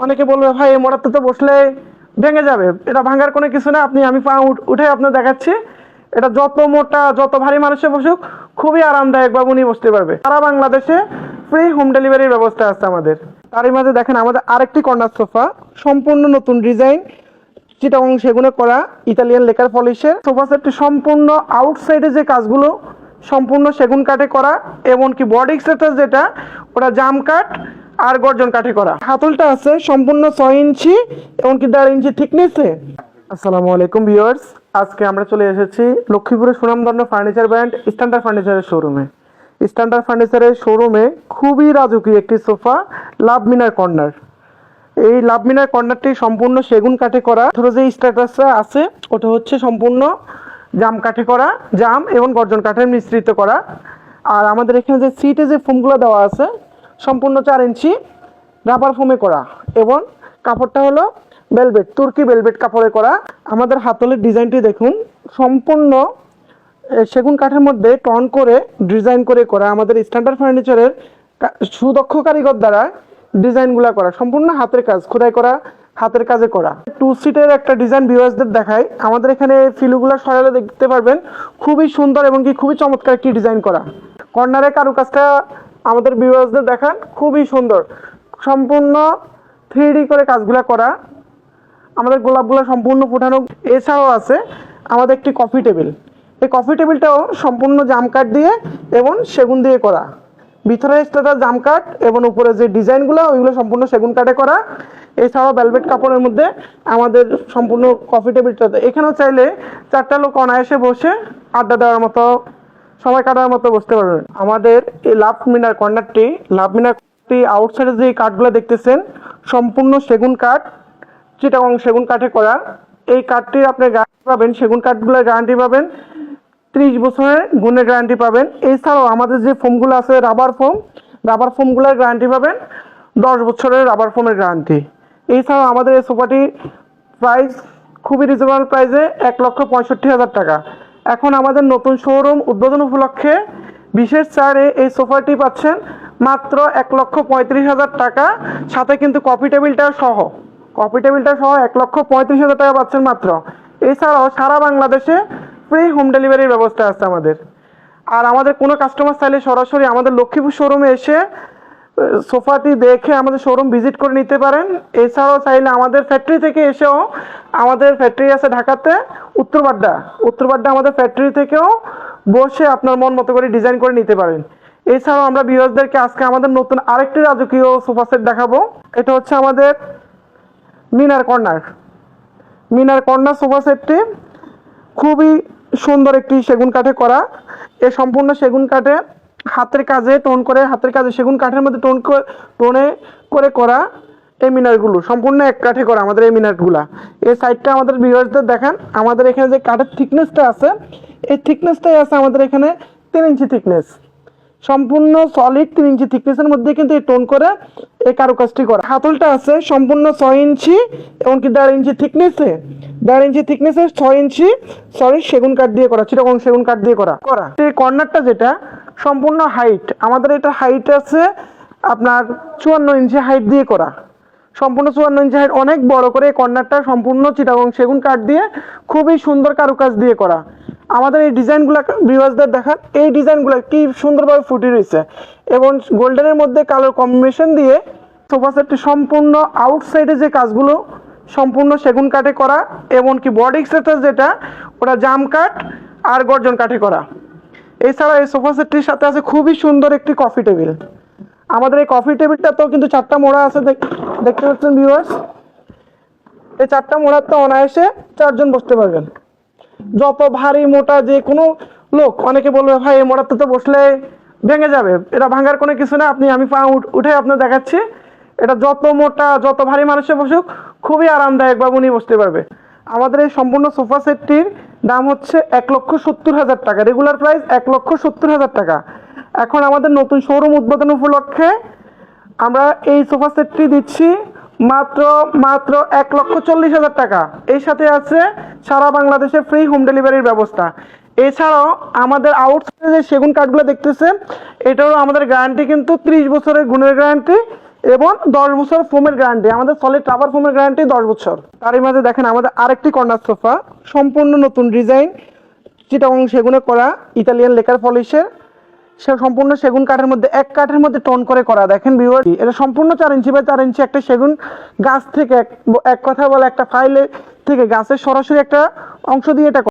অনেকে বলবে ভাই এই মোড়াতে তো বসলে ভেঙে যাবে, এটা ভাঙার কোনো কিছু না। আমি পা উঠে আপনার দেখাচ্ছি, এটা যত মোটা যত ভারী মানুষে বসুক খুবই আরামদায়ক ভাবে উনি বসতে পারবে। সারা বাংলাদেশে ফ্রি হোম ডেলিভারির ব্যবস্থা আছে আমাদের। তারই মাঝে দেখেন আমাদের আরেকটি কর্নার সোফা, সম্পূর্ণ নতুন ডিজাইন, চিটাগং সেগুনে করা, ইতালিয়ান লেকার পলিশের সোফা সেটটি সম্পূর্ণ আউটসাইডে যে কাজগুলো সম্পূর্ণ সেগুন কাঠে করা, এমনকি বডি স্ট্রাকচার যেটা ওটা জাম কাঠ আর গর্জন কাঠে করা। হাতলটা আছে সম্পূর্ণ 6 ইঞ্চি এমনকি 1.5 ইঞ্চি থিকনেসে। আসসালামু আলাইকুম ভিউয়ার্স, আজকে আমরা চলে এসেছি লক্ষ্মীপুরের সুনামধন্য ফার্নিচার ব্র্যান্ড স্ট্যান্ডার্ড ফার্নিচারের শোরুমে। স্ট্যান্ডার্ড ফার্নিচারের শোরুমে খুবই রাজকীয় একটি সোফা, লাভ মিনার কর্নার। এই লাভ মিনার কর্নারটি সম্পূর্ণ সেগুন কাঠে করা। ধরো যে স্ট্রাকচারটা আছে ওটা হচ্ছে সম্পূর্ণ জাম কাঠে করা, জাম এবং গর্জন কাঠের মিশ্রিত করা। আর আমাদের এখানে যে সিটে যে ফোমগুলো দেওয়া আছে সম্পূর্ণ 4 ইঞ্চি রাবার ফোমে করা, এবং কাপড়টা হলো ভেলভেট, তুর্কি ভেলভেট কাপড়ে করা। আমাদের হাতলের ডিজাইনটি দেখুন, সম্পূর্ণ সেগুন কাঠের মধ্যে টন করে ডিজাইন করে করা। আমাদের স্ট্যান্ডার্ড ফার্নিচারের সুদক্ষ কারিগর দ্বারা ডিজাইনগুলো করা, সম্পূর্ণ হাতের কাজ, খোদাই করা, হাতের কাজে করা। 2 সিটের একটা ডিজাইন ভিউয়ার্সদের দেখাই। আমাদের এখানে ফিলুগুলো সরালে দেখতে পারবেন খুবই সুন্দর এবং কি খুবই চমৎকার একটি ডিজাইন করা। কর্নারে কারুকাজটা আমাদের ভিউয়ার্সদের দেখান, খুবই সুন্দর, সম্পূর্ণ 3D করে কাজগুলো করা। আমাদের গোলাপগুলো সম্পূর্ণ ফুটানো। এছাড়াও আছে আমাদের একটি কফি টেবিল। এই কফি টেবিলটাও সম্পূর্ণ জাম কাঠ দিয়ে এবং সেগুন দিয়ে করা। ভিতরে এক্সট্রা জাম কাঠ এবং উপরে যে ডিজাইনগুলো ওইগুলো সম্পূর্ণ সেগুন কাঠে করা। এছাড়াও ভেলভেট কাপড়ের মধ্যে আমাদের সম্পূর্ণ কফি টেবিলটাতে, এখানেও চাইলে 4টা লোক অনায়াসে বসে আড্ডা দেওয়ার মতো, সময় কাটার মতো বসতে পারবেন। আমাদের এই লাভ মিনার কর্নারটি আউটসাইডে যে কাঠগুলো দেখতেছেন সম্পূর্ণ সেগুন কাঠ, চিটাগং সেগুন কাঠে করা। এই কাঠটির আপনি গ্যারান্টি পাবেন, সেগুন কাঠগুলোর গ্যারান্টি পাবেন 30 বছরের গুণের গ্যারান্টি পাবেন। এছাড়াও আমাদের যে ফোমগুলো আছে রাবার ফোমগুলোর গ্যারান্টি পাবেন 10 বছরের রাবার ফোমের গ্যারান্টি। এছাড়াও আমাদের এই সোফাটির প্রাইস খুবই রিজনেবল প্রাইসে 1,65,000 টাকা। এখন আমাদের নতুন শোরুম উদ্বোধন উপলক্ষে বিশেষ ছাড়ে এই সোফাটি পাচ্ছেন মাত্র 1,35,000 টাকা, সাথে কিন্তু কফি টেবিলটা সহ 1,35,000 টাকা পাচ্ছেন মাত্র। এছাড়াও সারা বাংলাদেশে ফ্রি হোম ডেলিভারির ব্যবস্থা আছে আমাদের। আর আমাদের কোনো কাস্টমার চাইলে সরাসরি আমাদের লক্ষ্মীপুর শোরুমে এসে সোফাটি দেখে আমাদের শোরুম ভিজিট করে নিতে পারেন। এছাড়াও চাইলে আমাদের ফ্যাক্টরি থেকে এসেও, আমাদের ফ্যাক্টরি আছে ঢাকাতে উত্তরবাড্ডা আমাদের ফ্যাক্টরি থেকেও বসে আপনার মন মতো করে ডিজাইন করে নিতে পারেন। এছাড়াও আমরা ভিউয়ার্সদেরকে আজকে আমাদের নতুন আরেকটি রাজকীয় সোফা সেট দেখাবো। এটা হচ্ছে আমাদের মিনার কর্নার সোফা সেটটি খুবই সুন্দর একটি সেগুন কাঠে করা। এই সম্পূর্ণ সেগুন কাঠে হাতের কাজে সেগুন কাঠের মধ্যে টোনে করে করা। এই মিনারগুলো সম্পূর্ণ এক কাঠে করা আমাদের এই মিনারগুলা। এই সাইডটা আমাদের ভিউয়ার্সদের দেখান। আমাদের এখানে যে কাঠের থিকনেসটা আছে, এই থিকনেসটাই আছে আমাদের এখানে 3 ইঞ্চি থিকনেস, সম্পূর্ণ সলিড 3 ইঞ্চি থিকনেসের মধ্যে কিন্তু এই টোন করে এই কারুকাজটি করা। হাতলটা আছে সম্পূর্ণ 6 ইঞ্চি এমনকি 1.5 ইঞ্চি থিকনেসে 6 ইঞ্চি সেগুন কাঠ দিয়ে করা, চিটাগং সেগুন কাঠ দিয়ে করা। এই কর্নারটা যেটা সম্পূর্ণ হাইট, আমাদের এটা হাইট আছে আপনার 54 ইঞ্চি হাইট দিয়ে করা, সম্পূর্ণ 54 ইঞ্চি হাইট, অনেক বড় করে এই কর্নারটা সম্পূর্ণ চিটাগং সেগুন কাঠ দিয়ে খুবই সুন্দর কারুকাজ দিয়ে করা। আমাদের এই ডিজাইনগুলো ভিউয়ার্সদের দেখান, এই ডিজাইনগুলো কি সুন্দরভাবে ফুটে রয়েছে এবং গোল্ডেনের মধ্যে কালার কম্বিনেশন দিয়ে সোফা সেটটি সম্পূর্ণ আউটসাইডে যে কাজগুলো সম্পূর্ণ সেগুন কাঠে করা, এমনকি বডি স্ট্রাকচার যেটা ওটা জাম কাঠ আর গর্জন কাঠে করা। এছাড়া এই সোফা সেটটির সাথে আছে খুবই সুন্দর একটি কফি টেবিল। আমাদের এই কফি টেবিলটাতেও কিন্তু 4টা মোড়া আছে, দেখতে পাচ্ছেন ভিউয়ার্স। এই 4টা মোড়াতে অনায়াসে 4 জন বসতে পারবেন। যত ভারী মোটা যে কোনো লোক, অনেকে বলবে ভাই এই মোড়াতে তো বসলে ভেঙে যাবে, এটা ভাঙার কোনো কিছু না। আমি পা উঠে আপনার দেখাচ্ছি, এটা যত মোটা যত ভারী মানুষে বসুক খুবই আরামদায়ক ভাবে উনি বসতে পারবে। আমাদের এই সম্পূর্ণ সোফা সেটটির দাম হচ্ছে 1,70,000 টাকা, রেগুলার প্রাইস 1,70,000 টাকা। এখন আমাদের নতুন শোরুম উদ্বোধন উপলক্ষে আমরা এই সোফা সেটটি দিচ্ছি মাত্র 1,40,000 টাকা। এই সাথে আছে সারা বাংলাদেশে ফ্রি হোম ডেলিভারির ব্যবস্থা। এছাড়াও আমাদের আউটসাইডে যে সেগুন কাঠগুলো দেখতেছেন এটারও আমাদের গ্যারান্টি কিন্তু 30 বছরের গুণের গ্যারান্টি। এবং 10 বছর ফোমের গ্যারান্টি, আমাদের সলিড রাবার ফোমের গ্যারান্টি 10 বছর। তারই মাঝে দেখেন আমাদের আরেকটি কর্নার সোফা, সম্পূর্ণ নতুন ডিজাইন, চিটাগং সেগুনে করা, ইতালিয়ান লেকার পলিশের, সে সম্পূর্ণ সেগুন কাঠের মধ্যে, এক কাঠের মধ্যে টোন করে করা। দেখেন ভিউয়ার, এটা সম্পূর্ণ 4 ইঞ্চি বাই 4 ইঞ্চি একটা সেগুন গাছ থেকে, এক কথা বলে একটা ফাইলে থেকে গাছের সরাসরি একটা অংশ দিয়ে এটা